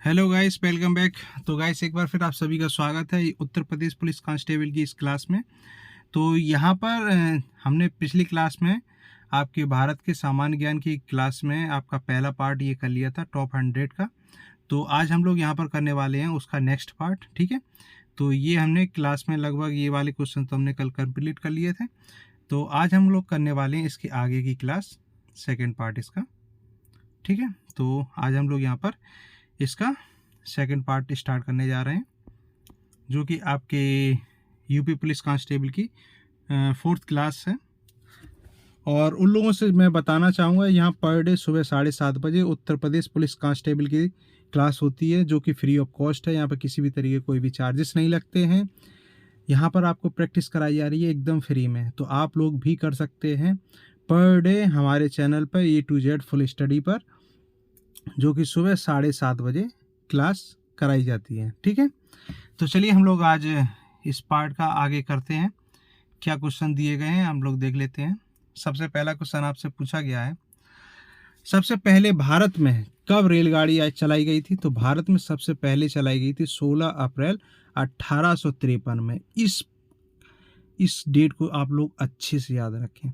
Hello guys, welcome back. तो guys, एक बार फिर आप सभी का स्वागत है उत्तर प्रदेश पुलिस कांस्टेबल की इस क्लास में। तो यहाँ पर हमने पिछली क्लास में आपके भारत के सामान्य ज्ञान की क्लास में आपका पहला पार्ट ये कर लिया था, टॉप 100 का। तो आज हम लोग यहाँ पर करने वाले हैं उसका नेक्स्ट पार्ट। ठीक है, तो ये हमने क्लास में लगभग ये वाले क्वेश्चन तो हमने कल कंप्लीट कर लिए थे। तो आज हम लोग करने वाले हैं इसके आगे की क्लास, सेकेंड पार्ट इसका। ठीक है, तो आज हम लोग यहाँ पर इसका सेकंड पार्ट स्टार्ट करने जा रहे हैं, जो कि आपके यूपी पुलिस कांस्टेबल की 4th क्लास है। और उन लोगों से मैं बताना चाहूँगा, यहाँ पर डे सुबह 7:30 बजे उत्तर प्रदेश पुलिस कांस्टेबल की क्लास होती है, जो कि फ्री ऑफ कॉस्ट है। यहाँ पर किसी भी तरीके कोई भी चार्जेस नहीं लगते हैं। यहाँ पर आपको प्रैक्टिस कराई जा रही है एकदम फ्री में, तो आप लोग भी कर सकते हैं पर डे हमारे चैनल पर A to Z full study पर, जो कि सुबह 7:30 बजे क्लास कराई जाती है। ठीक है, तो चलिए हम लोग आज इस पार्ट का आगे करते हैं। क्या क्वेश्चन दिए गए हैं हम लोग देख लेते हैं। सबसे पहला क्वेश्चन आपसे पूछा गया है, सबसे पहले भारत में कब रेलगाड़ी आज चलाई गई थी? तो भारत में सबसे पहले चलाई गई थी 16 अप्रैल 1853 में। इस डेट को आप लोग अच्छे से याद रखें,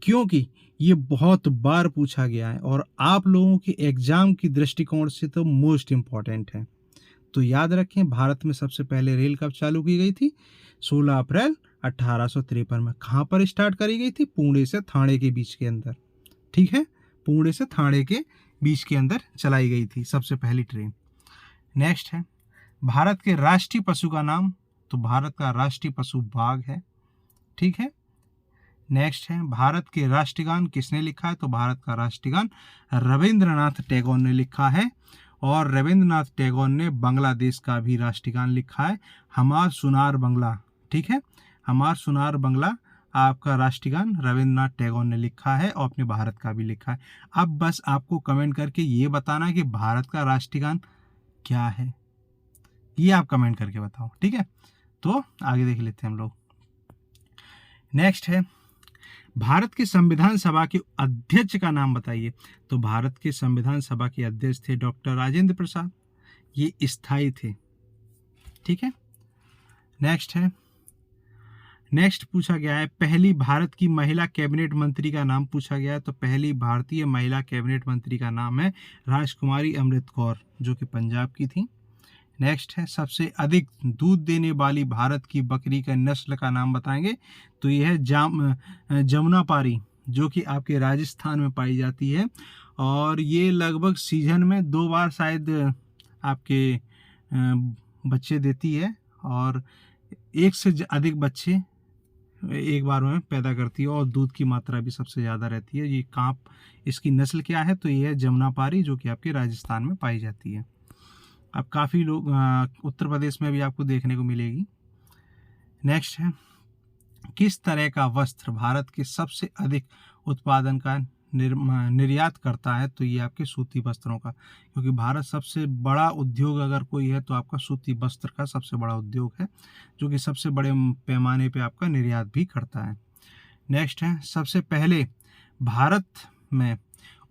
क्योंकि ये बहुत बार पूछा गया है और आप लोगों के एग्जाम की दृष्टिकोण से तो मोस्ट इम्पॉर्टेंट है। तो याद रखें, भारत में सबसे पहले रेल कब चालू की गई थी? 16 अप्रैल 1853 में। कहाँ पर स्टार्ट करी गई थी? पुणे से थाने के बीच के अंदर। ठीक है, पुणे से थाने के बीच के अंदर चलाई गई थी सबसे पहली ट्रेन। नेक्स्ट है, भारत के राष्ट्रीय पशु का नाम? तो भारत का राष्ट्रीय पशु बाघ है। ठीक है, नेक्स्ट है, भारत के राष्ट्रगान किसने लिखा है? तो भारत का राष्ट्रगान रविंद्रनाथ टैगोर ने लिखा है। और रविंद्रनाथ टैगोर ने बांग्लादेश का भी राष्ट्रगान लिखा है, हमार सुनार बंगला। ठीक है, हमार सुनार बंगला आपका राष्ट्रगान रविंद्रनाथ टैगोर ने लिखा है और अपने भारत का भी लिखा है। अब बस आपको कमेंट करके ये बताना है कि भारत का राष्ट्रगान क्या है, ये आप कमेंट करके बताओ। ठीक है, तो आगे देख लेते हैं हम लोग। नेक्स्ट है, भारत के संविधान सभा के अध्यक्ष का नाम बताइए? तो भारत के संविधान सभा के अध्यक्ष थे डॉक्टर राजेंद्र प्रसाद, ये स्थायी थे। ठीक है, नेक्स्ट है, नेक्स्ट पूछा गया है, पहली भारत की महिला कैबिनेट मंत्री का नाम पूछा गया है। तो पहली भारतीय महिला कैबिनेट मंत्री का नाम है राजकुमारी अमृत कौर, जो कि पंजाब की थी। नेक्स्ट है, सबसे अधिक दूध देने वाली भारत की बकरी का नस्ल का नाम बताएंगे? तो यह है जमुनापारी, जो कि आपके राजस्थान में पाई जाती है। और ये लगभग सीजन में 2 बार शायद आपके बच्चे देती है, और एक से अधिक बच्चे एक बार में पैदा करती है, और दूध की मात्रा भी सबसे ज़्यादा रहती है। ये कांप, इसकी नस्ल क्या है? तो ये है जमुनापारी, जो कि आपके राजस्थान में पाई जाती है। अब काफ़ी लोग उत्तर प्रदेश में भी आपको देखने को मिलेगी। नेक्स्ट है, किस तरह का वस्त्र भारत के सबसे अधिक उत्पादन का निर्यात करता है? तो ये आपके सूती वस्त्रों का, क्योंकि भारत सबसे बड़ा उद्योग अगर कोई है तो आपका सूती वस्त्र का सबसे बड़ा उद्योग है, जो कि सबसे बड़े पैमाने पे आपका निर्यात भी करता है। नेक्स्ट है, सबसे पहले भारत में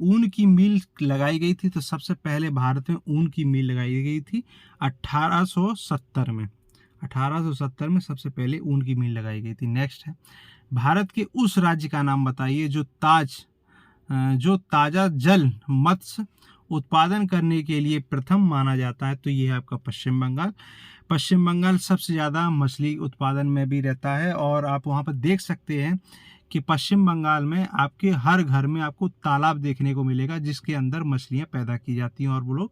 ऊन की मिल लगाई गई थी? तो सबसे पहले भारत में ऊन की मिल लगाई गई थी 1870 में। 1870 में सबसे पहले ऊन की मिल लगाई गई थी। नेक्स्ट है, भारत के उस राज्य का नाम बताइए जो ताज़ा जल मत्स्य उत्पादन करने के लिए प्रथम माना जाता है? तो ये है आपका पश्चिम बंगाल। पश्चिम बंगाल सबसे ज़्यादा मछली उत्पादन में भी रहता है, और आप वहाँ पर देख सकते हैं कि पश्चिम बंगाल में आपके हर घर में आपको तालाब देखने को मिलेगा, जिसके अंदर मछलियाँ पैदा की जाती हैं, और वो लोग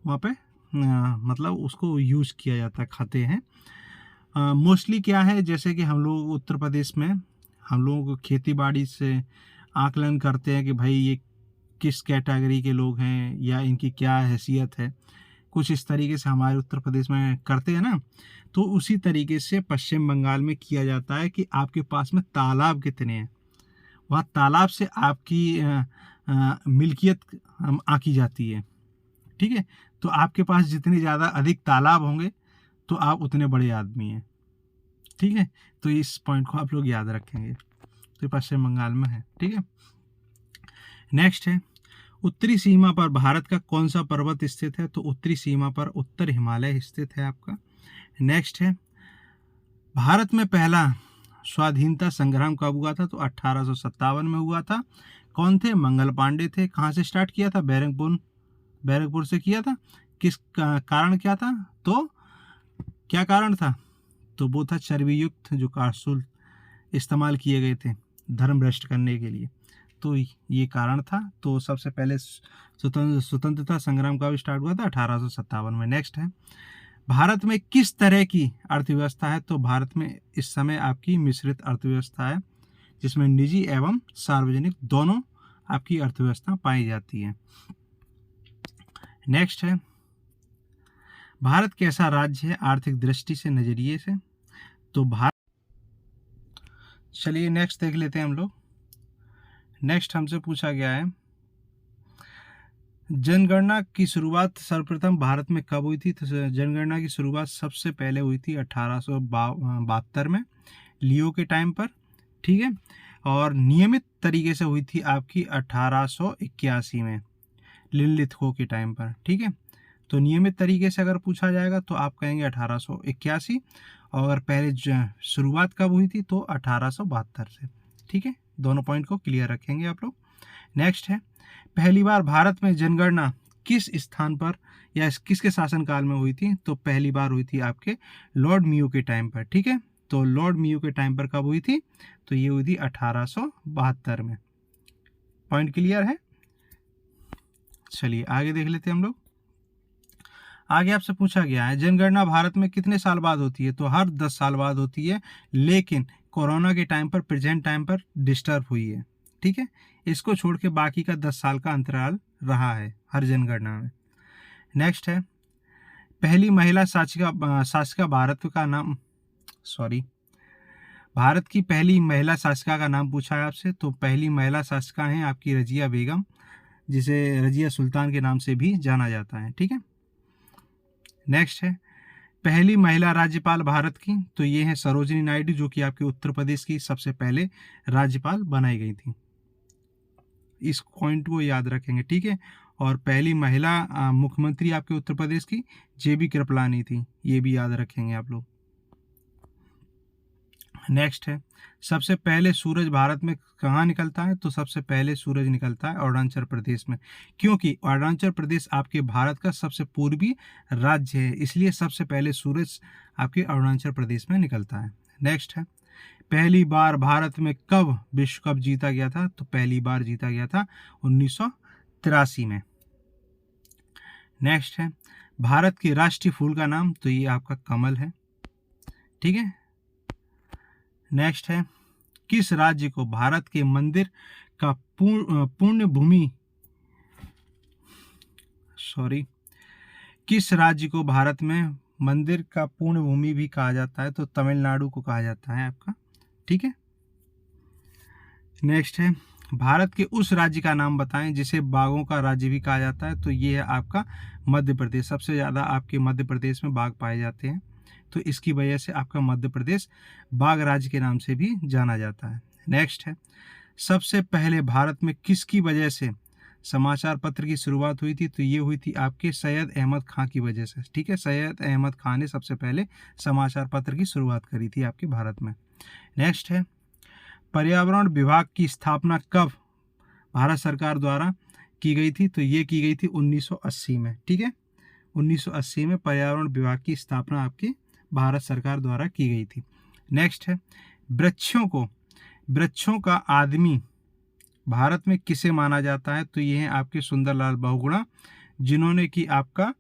वहाँ पे मतलब उसको यूज़ किया जाता है, खाते हैं। मोस्टली क्या है, जैसे कि हम लोग उत्तर प्रदेश में हम लोगों को खेती बाड़ी से आकलन करते हैं कि भाई ये किस कैटेगरी के लोग हैं या इनकी क्या हैसियत है, कुछ इस तरीके से हमारे उत्तर प्रदेश में करते हैं ना। तो उसी तरीके से पश्चिम बंगाल में किया जाता है कि आपके पास में तालाब कितने हैं, वह तालाब से आपकी मिल्कियत आंकी जाती है। ठीक है, तो आपके पास जितने ज़्यादा अधिक तालाब होंगे तो आप उतने बड़े आदमी हैं। ठीक है, तो इस पॉइंट को आप लोग याद रखेंगे। तो पश्चिम बंगाल में है। ठीक है, नेक्स्ट है, उत्तरी सीमा पर भारत का कौन सा पर्वत स्थित है? तो उत्तरी सीमा पर उत्तर हिमालय स्थित है आपका। नेक्स्ट है, भारत में पहला स्वाधीनता संग्राम कब हुआ था? तो 1857 में हुआ था। कौन थे? मंगल पांडे थे। कहाँ से स्टार्ट किया था? बैरकपुर से किया था। किस कारण क्या था? तो क्या कारण था? तो वो था चर्बी युक्त जो कारसूल इस्तेमाल किए गए थे धर्म भ्रष्ट करने के लिए, तो ये कारण था। तो सबसे पहले स्वतंत्रता संग्राम कब स्टार्ट हुआ था? 1857 में। नेक्स्ट है, भारत में किस तरह की अर्थव्यवस्था है? तो भारत में इस समय आपकी मिश्रित अर्थव्यवस्था है, जिसमें निजी एवं सार्वजनिक दोनों आपकी अर्थव्यवस्था पाई जाती है। नेक्स्ट है, भारत कैसा राज्य है आर्थिक दृष्टि से, नजरिए से? तो भारत, चलिए नेक्स्ट देख लेते हैं हम लोग। नेक्स्ट हमसे पूछा गया है, जनगणना की शुरुआत सर्वप्रथम भारत में कब हुई थी? तो जनगणना की शुरुआत सबसे पहले हुई थी 1872 में, लियो के टाइम पर, ठीक है। और नियमित तरीके से हुई थी आपकी 1881 में, लिनलिथगो के टाइम पर, ठीक है। तो नियमित तरीके से अगर पूछा जाएगा तो आप कहेंगे 1881, और अगर पहले शुरुआत कब हुई थी तो 1872 से, ठीक है। दोनों पॉइंट को क्लियर रखेंगे आप लोग। नेक्स्ट है, पहली बार भारत में जनगणना किस स्थान पर या किसके शासनकाल में हुई थी? तो पहली बार हुई थी आपके लॉर्ड मियो के टाइम पर, ठीक है। तो लॉर्ड मियो के टाइम पर कब हुई थी? तो ये हुई थी 1872 में। पॉइंट क्लियर है? चलिए आगे देख लेते हैं हम लोग। आगे आपसे पूछा गया है, जनगणना भारत में कितने साल बाद होती है? तो हर 10 साल बाद होती है, लेकिन कोरोना के टाइम पर, प्रेजेंट टाइम पर डिस्टर्ब हुई है, ठीक है। इसको छोड़ के बाकी का 10 साल का अंतराल रहा है हर जनगणना में। नेक्स्ट है, पहली महिला शासिका भारत की पहली महिला शासिका का नाम पूछा है आपसे। तो पहली महिला शासिका है आपकी रजिया बेगम, जिसे रजिया सुल्तान के नाम से भी जाना जाता है, ठीक है। नेक्स्ट है, पहली महिला राज्यपाल भारत की, तो ये है सरोजिनी नायडू, जो कि आपके उत्तर प्रदेश की सबसे पहले राज्यपाल बनाई गई थी। इस पॉइंट को याद रखेंगे, ठीक है। और पहली महिला मुख्यमंत्री आपके उत्तर प्रदेश की जेबी कृपलानी थी, ये भी याद रखेंगे आप लोग। नेक्स्ट है, सबसे पहले सूरज भारत में कहाँ निकलता है? तो सबसे पहले सूरज निकलता है अरुणाचल प्रदेश में, क्योंकि अरुणाचल प्रदेश आपके भारत का सबसे पूर्वी राज्य है, इसलिए सबसे पहले सूरज आपके अरुणाचल प्रदेश में निकलता है। नेक्स्ट है, पहली बार भारत में कब विश्व कप जीता गया था? तो पहली बार जीता गया था 1983 में। नेक्स्ट है, भारत के राष्ट्रीय फूल का नाम? तो ये आपका कमल है, ठीक है। नेक्स्ट है, किस राज्य को भारत के मंदिर का पुण्य भूमि किस राज्य को भारत में मंदिर का पूर्ण भूमि भी कहा जाता है? तो तमिलनाडु को कहा जाता है आपका, ठीक है। नेक्स्ट है, भारत के उस राज्य का नाम बताएं जिसे बाघों का राज्य भी कहा जाता है। तो ये है आपका मध्य प्रदेश। सबसे ज़्यादा आपके मध्य प्रदेश में बाघ पाए जाते हैं, तो इसकी वजह से आपका मध्य प्रदेश बाघ राज्य के नाम से भी जाना जाता है। नेक्स्ट है, सबसे पहले भारत में किसकी वजह से समाचार पत्र की शुरुआत हुई थी? तो ये हुई थी आपके सैयद अहमद खां की वजह से, ठीक है। सैयद अहमद खां ने सबसे पहले समाचार पत्र की शुरुआत करी थी आपके भारत में। नेक्स्ट है, पर्यावरण विभाग की स्थापना कब भारत सरकार द्वारा की गई थी? तो ये की गई थी 1980 में, ठीक है। 1980 में पर्यावरण विभाग की स्थापना आपकी भारत सरकार द्वारा की गई थी। नेक्स्ट है, वृक्षों का आदमी भारत में किसे माना जाता है? तो ये है आपके सुंदरलाल बहुगुणा, जिन्होंने कि आपका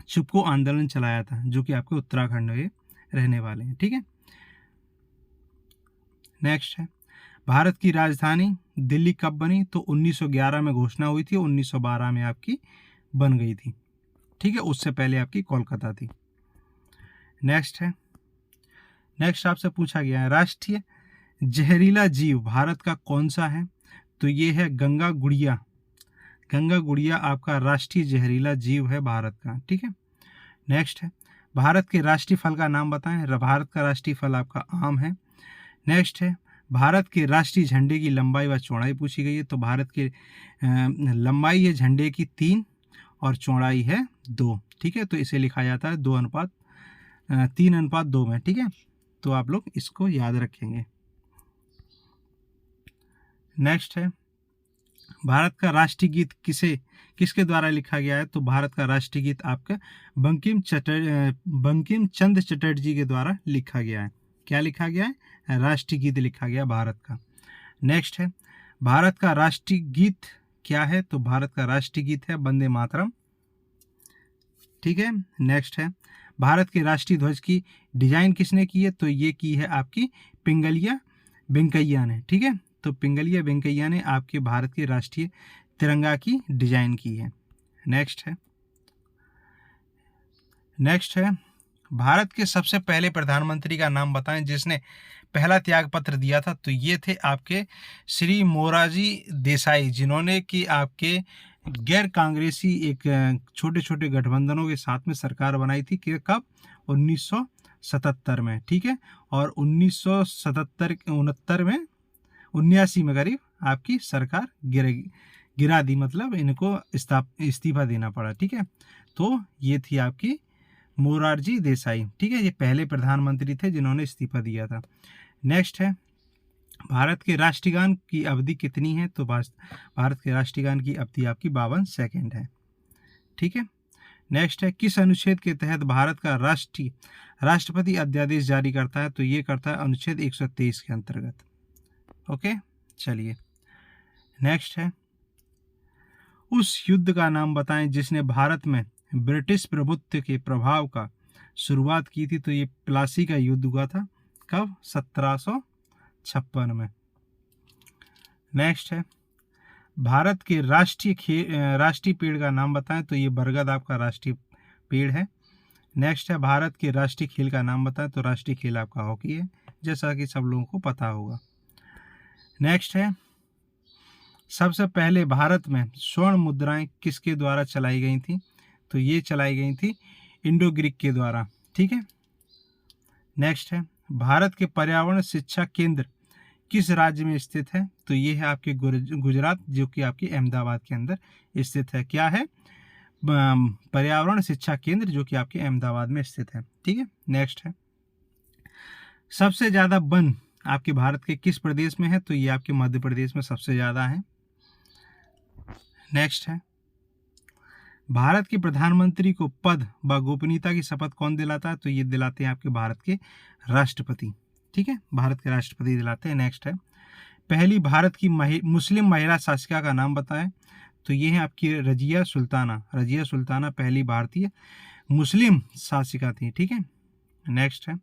चिपको आंदोलन चलाया था, जो कि आपके उत्तराखंड में रहने वाले हैं, ठीक है। नेक्स्ट है, भारत की राजधानी दिल्ली कब बनी? तो 1911 में घोषणा हुई थी, 1912 में आपकी बन गई थी, ठीक है। उससे पहले आपकी कोलकाता थी। नेक्स्ट आपसे पूछा गया है, राष्ट्रीय जहरीला जीव भारत का कौन सा है? तो ये है गंगा गुड़िया। गंगा गुड़िया आपका राष्ट्रीय जहरीला जीव है भारत का, ठीक है। नेक्स्ट है, भारत के राष्ट्रीय फल का नाम बताएं। भारत का राष्ट्रीय फल आपका आम है। नेक्स्ट है, भारत के राष्ट्रीय झंडे की लंबाई व चौड़ाई पूछी गई है। तो भारत की लंबाई है झंडे की 3 और चौड़ाई है 2। ठीक है, तो इसे लिखा जाता है 3:2 में। ठीक है, तो आप लोग इसको याद रखेंगे। नेक्स्ट है, भारत का राष्ट्रीय गीत किसके द्वारा लिखा गया है? तो भारत का राष्ट्रीय गीत आपका बंकिम चंद्र चटर्जी के द्वारा लिखा गया है। क्या लिखा गया है? राष्ट्रीय गीत लिखा गया भारत का। नेक्स्ट है, भारत का राष्ट्रीय गीत क्या है? तो भारत का राष्ट्रीय गीत है वंदे मातरम। ठीक है, नेक्स्ट है, भारत के राष्ट्रीय ध्वज की डिजाइन किसने की है? तो ये की है आपकी पिंगलिया वेंकैया ने। ठीक है, तो पिंगलिया वेंकैया ने आपके भारत के राष्ट्रीय तिरंगा की डिजाइन की है। नेक्स्ट है, भारत के सबसे पहले प्रधानमंत्री का नाम बताएं जिसने पहला त्याग पत्र दिया था। तो ये थे आपके श्री मोरारजी देसाई, जिन्होंने कि आपके गैर कांग्रेसी एक छोटे छोटे गठबंधनों के साथ में सरकार बनाई थी। कि कब? 1977 में। ठीक है, और 1979 में करीब आपकी सरकार गिरा दी, मतलब इनको इस्तीफा देना पड़ा। ठीक है, तो ये थी आपकी मोरारजी देसाई। ठीक है, ये पहले प्रधानमंत्री थे जिन्होंने इस्तीफा दिया था। नेक्स्ट है, भारत के राष्ट्रगान की अवधि कितनी है? तो भारत के राष्ट्रगान की अवधि आपकी 52 सेकेंड है। ठीक है, नेक्स्ट है, किस अनुच्छेद के तहत भारत का राष्ट्रपति अध्यादेश जारी करता है? तो ये करता है अनुच्छेद 123 के अंतर्गत। ओके, चलिए नेक्स्ट है, उस युद्ध का नाम बताएं जिसने भारत में ब्रिटिश प्रभुत्व के प्रभाव का शुरुआत की थी। तो ये प्लासी का युद्ध हुआ था। कब? 1756 में। नेक्स्ट है, भारत के राष्ट्रीय पेड़ का नाम बताएं। तो ये बरगद आपका राष्ट्रीय पेड़ है। नेक्स्ट है, भारत के राष्ट्रीय खेल का नाम बताएं। तो राष्ट्रीय खेल आपका हॉकी है, जैसा कि सब लोगों को पता होगा। नेक्स्ट है, सबसे पहले भारत में स्वर्ण मुद्राएं किसके द्वारा चलाई गई थी? तो ये चलाई गई थी इंडो ग्रीक के द्वारा। ठीक है, नेक्स्ट है, भारत के पर्यावरण शिक्षा केंद्र किस राज्य में स्थित है? तो ये है आपके गुजरात, जो कि आपके अहमदाबाद के अंदर स्थित है। क्या है? पर्यावरण शिक्षा केंद्र, जो कि आपके अहमदाबाद में स्थित है। ठीक है, नेक्स्ट है, सबसे ज्यादा वन आपके भारत के किस प्रदेश में है? तो ये आपके मध्य प्रदेश में सबसे ज्यादा है। नेक्स्ट है, भारत के प्रधानमंत्री को पद व गोपनीयता की शपथ कौन दिलाता है? तो ये दिलाते हैं आपके भारत के राष्ट्रपति। ठीक है, भारत के राष्ट्रपति दिलाते हैं। नेक्स्ट है, पहली भारत की मुस्लिम महिला शासिका का नाम बताएं। तो ये है आपकी रजिया सुल्ताना पहली भारतीय मुस्लिम शासिका थी। ठीक है, नेक्स्ट है,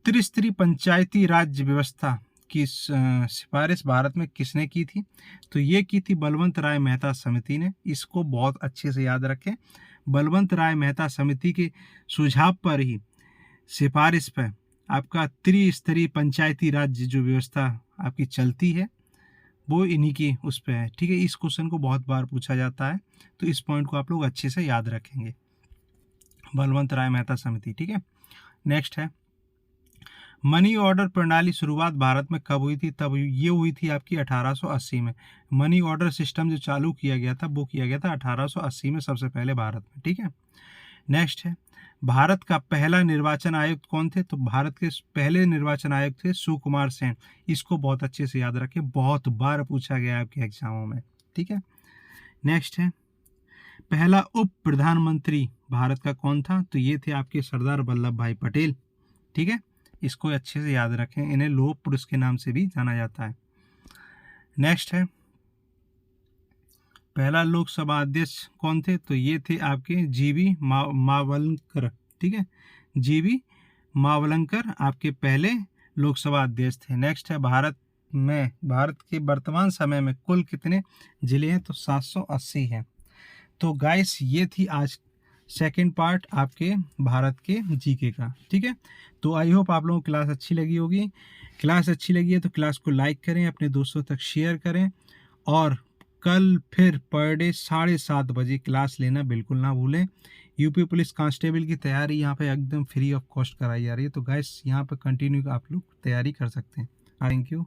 त्रिस्तरीय पंचायती राज व्यवस्था की सिफारिश भारत में किसने की थी? तो ये की थी बलवंत राय मेहता समिति ने। इसको बहुत अच्छे से याद रखें, बलवंत राय मेहता समिति के सुझाव पर ही, सिफारिश पर आपका त्रिस्तरीय पंचायती राज जो व्यवस्था आपकी चलती है, वो इन्हीं की उस पर है। ठीक है, इस क्वेश्चन को बहुत बार पूछा जाता है, तो इस पॉइंट को आप लोग अच्छे से याद रखेंगे, बलवंत राय मेहता समिति। ठीक है, नेक्स्ट है, मनी ऑर्डर प्रणाली शुरुआत भारत में कब हुई थी? तब ये हुई थी आपकी 1880 में। मनी ऑर्डर सिस्टम जो चालू किया गया था, वो किया गया था 1880 में सबसे पहले भारत में। ठीक है, नेक्स्ट है, भारत का पहला निर्वाचन आयुक्त कौन थे? तो भारत के पहले निर्वाचन आयुक्त थे सुकुमार सेन। इसको बहुत अच्छे से याद रखें, बहुत बार पूछा गया है आपके एग्जामों में। ठीक है, नेक्स्ट है, पहला उप प्रधानमंत्री भारत का कौन था? तो ये थे आपके सरदार वल्लभ भाई पटेल। ठीक है, इसको अच्छे से याद रखें, इन्हें लौह पुरुष के नाम से भी जाना जाता है। नेक्स्ट है, पहला लोकसभा अध्यक्ष कौन थे? तो ये थे आपके जीवी मावलंकर। ठीक है, जीवी मावलंकर आपके पहले लोकसभा अध्यक्ष थे। नेक्स्ट है, भारत के वर्तमान समय में कुल कितने जिले हैं? तो 780 हैं। तो गाइस, ये थी आज सेकंड पार्ट आपके भारत के जीके का। ठीक है, तो आई होप आप लोगों को क्लास अच्छी लगी होगी। क्लास अच्छी लगी है तो क्लास को लाइक करें, अपने दोस्तों तक शेयर करें, और कल फिर पर डे 7:30 बजे क्लास लेना बिल्कुल ना भूलें। यूपी पुलिस कांस्टेबल की तैयारी यहाँ पे एकदम फ्री ऑफ कॉस्ट कराई जा रही है, तो गाइस यहाँ पे कंटिन्यू आप लोग तैयारी कर सकते हैं। Thank you.